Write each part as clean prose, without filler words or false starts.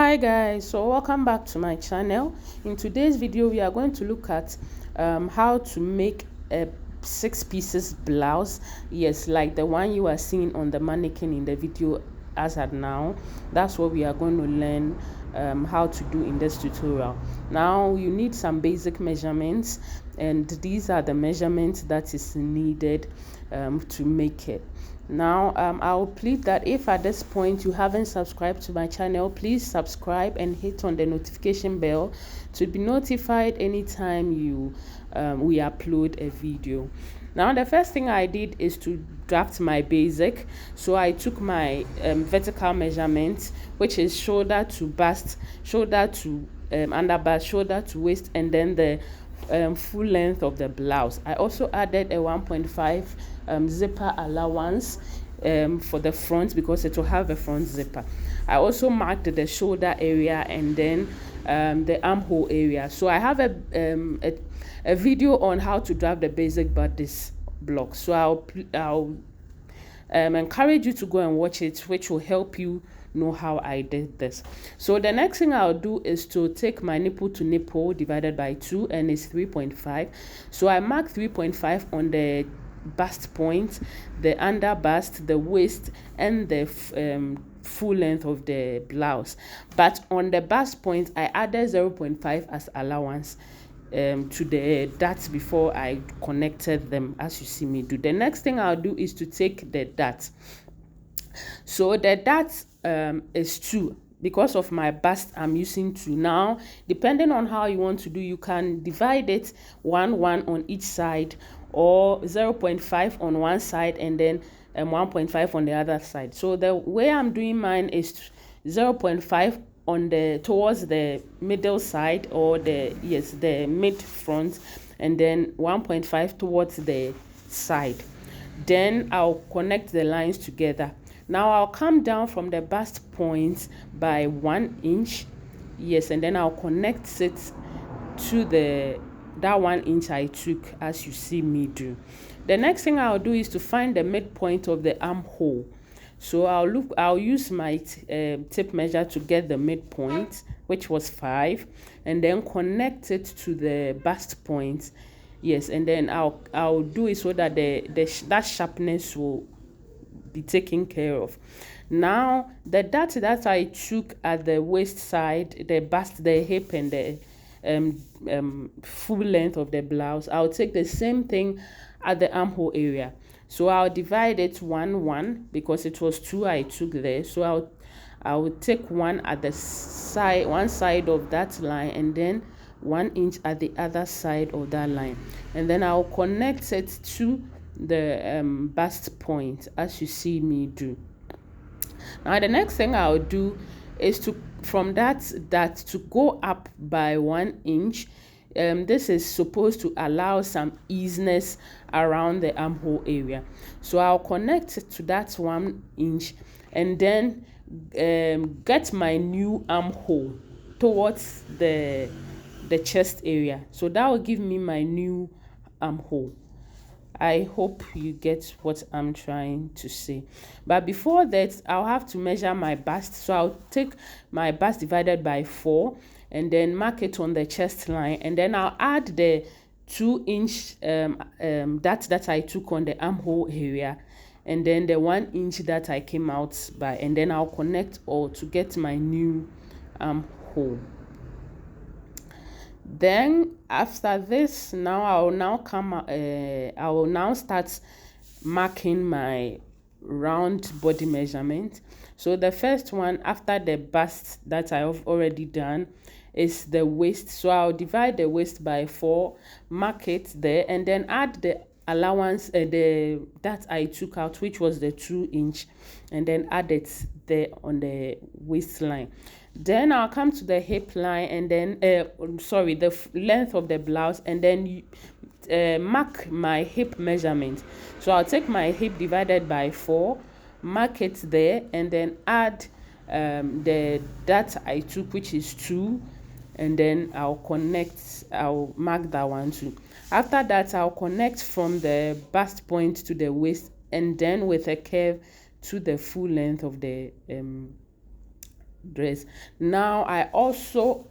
Hi guys, so welcome back to my channel. In today's video we are going to look at how to make a 6 pieces blouse. Yes, like the one you are seeing on the mannequin in the video as at now. That's what we are going to learn how to do in this tutorial. Now you need some basic measurements, and these are the measurements that is needed to make it. Now I'll plead that if at this point you haven't subscribed to my channel, please subscribe and hit on the notification bell to be notified anytime we upload a video. Now the first thing I did is to draft my basic. So I took my vertical measurement, which is shoulder to bust, shoulder to under bust, shoulder to waist, and then the full length of the blouse. I also added a 1.5 zipper allowance for the front because it will have a front zipper. I also marked the shoulder area and then the armhole area. So I have a video on how to draft the basic bodice block. So I'll encourage you to go and watch it, which will help you know how I did this. So the next thing I'll do is to take my nipple to nipple divided by 2, and it's 3.5. So I mark 3.5 on the bust point, the under bust, the waist, and the full length of the blouse. But on the bust point I added 0.5 as allowance to the darts before I connected them, as you see me do. The next thing I'll do is to take the dart. So the dart is 2. Because of my bust I'm using 2. Now depending on how you want to do, you can divide it 1 on each side, or 0.5 on one side and then 1.5 on the other side. So the way I'm doing mine is 0.5 on the towards the middle side, or the mid front, and then 1.5 towards the side. Then I'll connect the lines together. Now I'll come down from the bust point by 1 inch, yes, and then I'll connect it to that 1 inch I took, as you see me do. The next thing I'll do is to find the midpoint of the armhole. So I'll use my tape measure to get the midpoint, which was 5, and then connect it to the bust point, yes, and then I'll do it so that that sharpness will be taken care of. Now the dart that I took at the waist side, the bust, the hip, and the full length of the blouse, I'll take the same thing at the armhole area. So I'll divide it 1 because it was 2 I took there. So I'll take 1 at the side, one side of that line, and then 1 inch at the other side of that line, and then I'll connect it to the bust point, as you see me do. Now the next thing I'll do is to from that to go up by 1 inch. This is supposed to allow some easiness around the armhole area. So I'll connect it to that 1 inch and then get my new armhole towards the chest area. So that will give me my new armhole. I hope you get what I'm trying to say. But before that, I'll have to measure my bust. So I'll take my bust divided by 4 and then mark it on the chest line, and then I'll add the 2 inch that I took on the armhole area, and then the 1 inch that I came out by, and then I'll connect all to get my new armhole. Then after this, I will now start marking my round body measurement. So the first one after the bust that I have already done is the waist. So I'll divide the waist by 4, mark it there, and then add the allowance that I took out, which was the 2 inch, and then add it there on the waistline. Then I'll come to the hip line, and then the length of the blouse, and then mark my hip measurement. So I'll take my hip divided by 4, mark it there, and then add that I took, which is 2, and then I'll mark that one too. After that, I'll connect from the bust point to the waist, and then with a curve to the full length of the dress. Now I also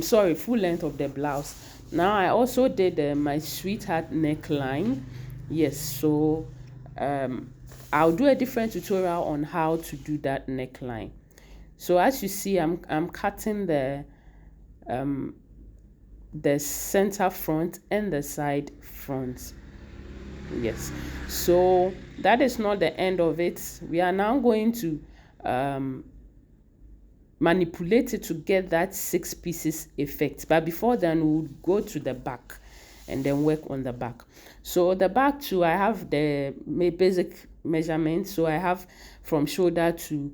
sorry, full length of the blouse. Now I also did my sweetheart neckline. Yes, so I'll do a different tutorial on how to do that neckline. So as you see, I'm cutting the center front and the side front. Yes, so that is not the end of it. We are now going to manipulate it to get that 6 pieces effect, but before then we'll go to the back and then work on the back. So the back too, I have the basic measurement. So I have from shoulder to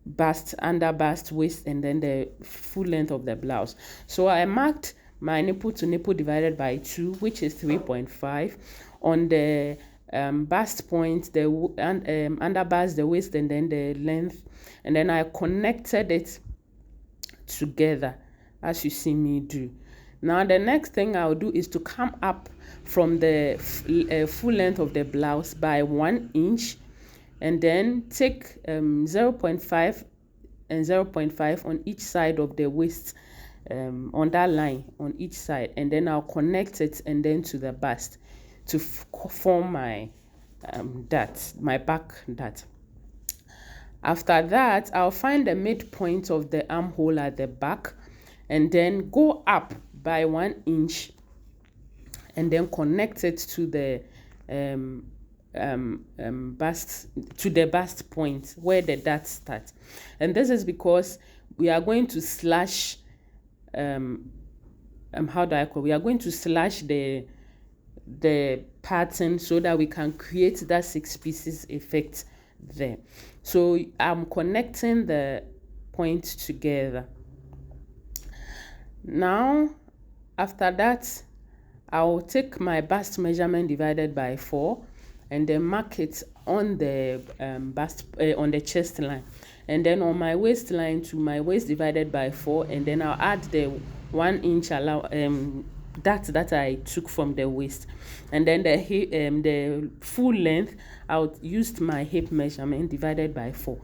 bust, under bust, waist, and then the full length of the blouse. So I marked my nipple to nipple divided by 2, which is 3.5. On the bust point, the under bust, the waist, and then the length, and then I connected it together as you see me do. Now the next thing I'll do is to come up from the full length of the blouse by 1 inch, and then take 0.5 and 0.5 on each side of the waist, on that line on each side, and then I'll connect it and then to the bust to form my dart, my back dart. After that, I'll find the midpoint of the armhole at the back and then go up by 1 inch and then connect it to the bust, to the bust point where the dart starts. And this is because we are going to slash how do I call? We are going to slash the pattern so that we can create that 6 pieces effect there. So I'm connecting the points together. Now after that, I'll take my bust measurement divided by 4 and then mark it on the bust on the chest line, and then on my waistline to my waist divided by 4, and then I'll add the 1 inch that I took from the waist, and then the full length I'll use my hip measurement divided by 4.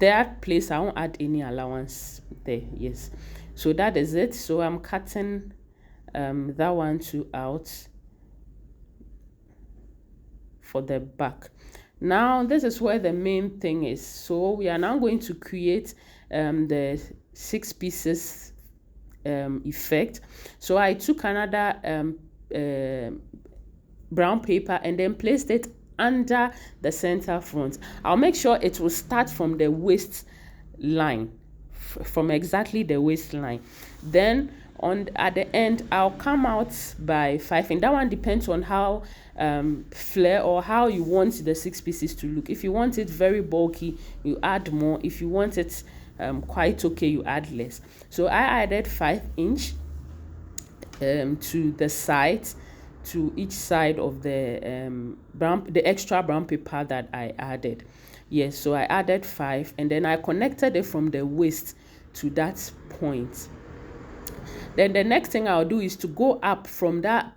That place I won't add any allowance there. Yes, so that is it. So I'm cutting that one too out for the back. Now this is where the main thing is. So we are now going to create the 6 pieces effect. So I took another brown paper and then placed it under the center front. I'll make sure it will start from the waist line, from exactly the waistline. Then at the end I'll come out by 5, and that one depends on how flare or how you want the 6 pieces to look. If you want it very bulky, you add more. If you want it quite okay, you add less. So I added 5 inch to the side, to each side of the extra brown paper that I added. Yes, so I added 5, and then I connected it from the waist to that point. Then the next thing I'll do is to go up from that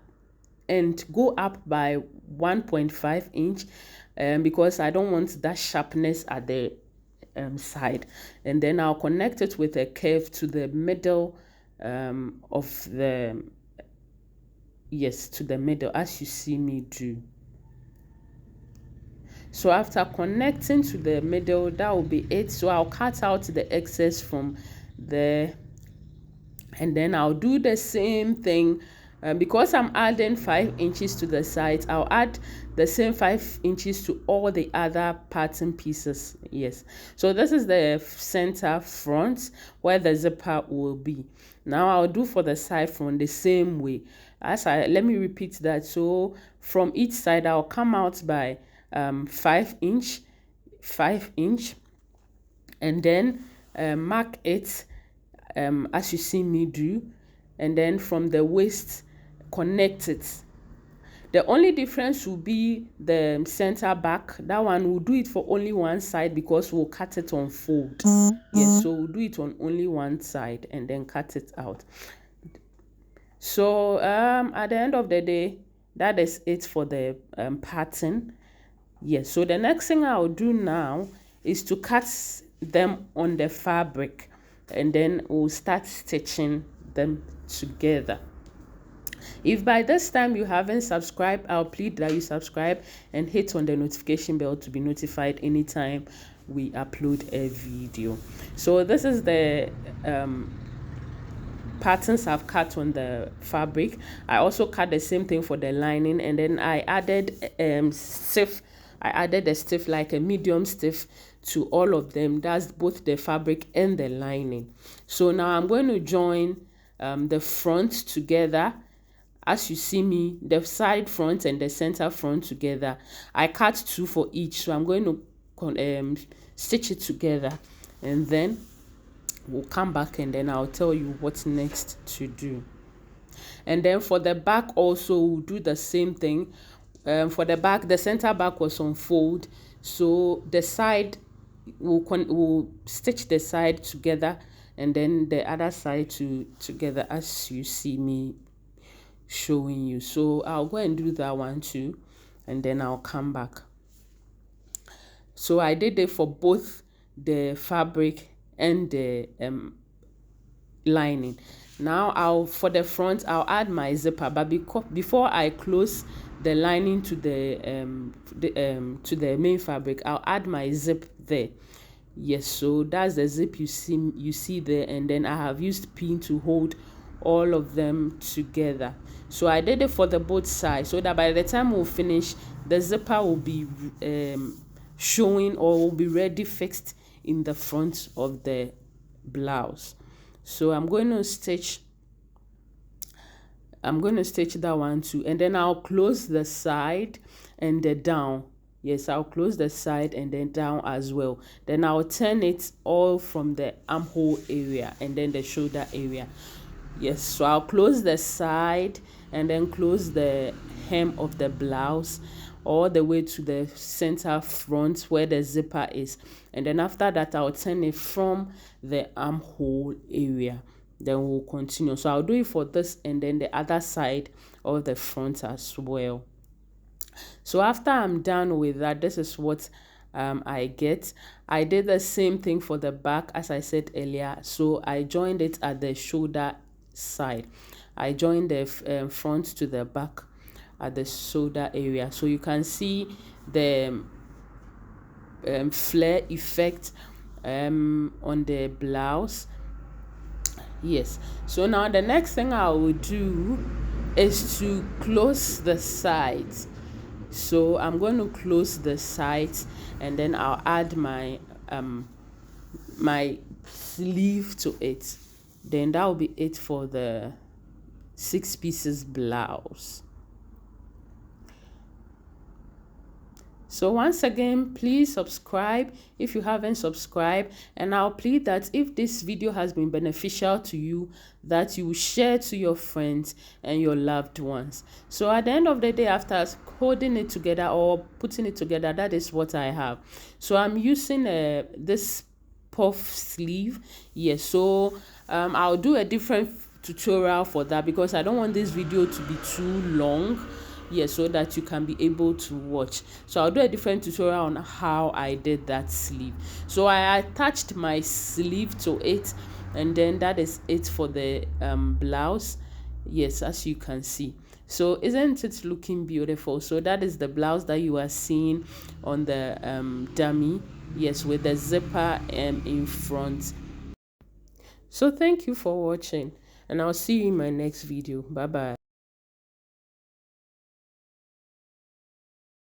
and go up by 1.5 inch because I don't want that sharpness at the side. And then I'll connect it with a curve to the middle of the, yes, to the middle as you see me do. So after connecting to the middle, that will be it. So I'll cut out the excess from there, and then I'll do the same thing. Because I'm adding 5 inches to the side, I'll add the same 5 inches to all the other pattern pieces. Yes, so this is the center front where the zipper will be. Now I'll do for the side front the same way. Let me repeat that. So from each side I'll come out by 5 inch, and then mark it as you see me do, and then from the waist connect it. The only difference will be the center back. That one will do it for only one side because we'll cut it on fold. Yes, so we'll do it on only one side and then cut it out. So at the end of the day, that is it for the pattern. Yes, so the next thing I'll do now is to cut them on the fabric, and then we'll start stitching them together. If by this time you haven't subscribed, I'll plead that you subscribe and hit on the notification bell to be notified anytime we upload a video. So this is the patterns I've cut on the fabric. I also cut the same thing for the lining, and then I added stiff. I added a stiff, like a medium stiff, to all of them. That's both the fabric and the lining. So now I'm going to join the front together. As you see me, the side front and the center front together. I cut 2 for each, so I'm going to stitch it together, and then we'll come back and then I'll tell you what's next to do. And then for the back also, we'll do the same thing. For the back, the center back was on fold, so the side we'll stitch the side together, and then the other side together, as you see me showing you. So I'll go and do that one too, and then I'll come back. So I did it for both the fabric and the lining. Now for the front, I'll add my zipper, but before I close the lining to the main fabric, I'll add my zip there. Yes, so that's the zip you see there, and then I have used pin to hold all of them together. So I did it for the both sides, so that by the time we'll finish, the zipper will be showing, or will be ready fixed in the front of the blouse. So I'm going to stitch that one too, and then I'll close the side and the down. Yes, I'll close the side and then down as well. Then I'll turn it all from the armhole area and then the shoulder area. Yes, so I'll close the side and then close the hem of the blouse all the way to the center front where the zipper is, and then after that I'll turn it from the armhole area. Then we'll continue. So I'll do it for this and then the other side of the front as well. So after I'm done with that, this is what I get. I did the same thing for the back as I said earlier. So I joined it at the shoulder side. I joined the front to the back at the shoulder area, so you can see the flare effect on the blouse. Yes, so now the next thing I will do is to close the sides. So I'm going to close the sides, and then I'll add my my sleeve to it. Then that will be it for the 6 pieces blouse. So once again, please subscribe if you haven't subscribed, and I'll plead that if this video has been beneficial to you, that you share to your friends and your loved ones. So at the end of the day, after holding it together or putting it together, that is what I have. So I'm using this puff sleeve. Yes, so I'll do a different tutorial for that because I don't want this video to be too long. Yes, so that you can be able to watch. So I'll do a different tutorial on how I did that sleeve. So I attached my sleeve to it, and then that is it for the blouse. Yes, as you can see. So isn't it looking beautiful? So that is the blouse that you are seeing on the dummy. Yes, with the zipper in front. So thank you for watching, and I'll see you in my next video. Bye bye.